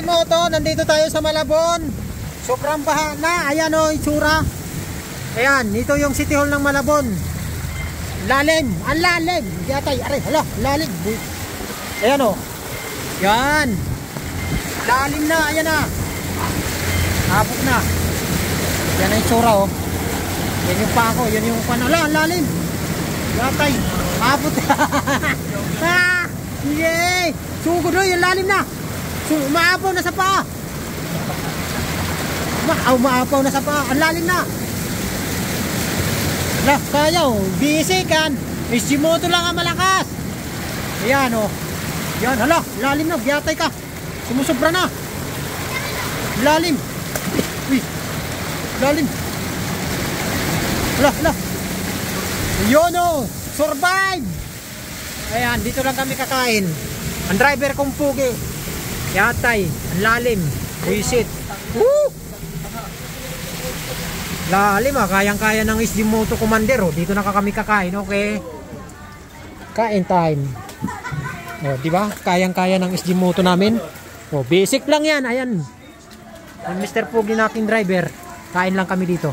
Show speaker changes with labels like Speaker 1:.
Speaker 1: Moto, nandito tayo sa Malabon. Sobrang baha na. Ayan o, itsura. Ayan, ito yung City Hall ng Malabon. Lalim, ang lalim. Yatay, aray, hala, lalim. Ayan o. Yan. Lalim na, ayan na. Abot na. Yan ang itsura o. Yan yung pako, yan yung panala, lalim. Yatay, abot na. Ah, yay. Sugod o, yung lalim na. Umaapaw na sa paa. Umaapaw na sa paa. Ang lalim na. Lah, kaya o. Bisikan. Moto lang ang malakas. Ayan o. Yan, hala. Lalim na. Giyatay ka. Sumusobra na. Lalim. Uy. Lalim. Hala, hala. Yun o. Survive. Ayan, dito lang kami kakain. Ang driver kong pugi. Yatay, ang lalim. Wisit. Woo! Lalim ah, kayang-kaya ng Moto Commander oh. Dito na kami kakain, okay? Kain time. Oh, di ba? Kayang-kaya ng Moto namin. Oh, basic lang 'yan. Ayan. Ang Mr. Pugi natin driver. Kain lang kami dito.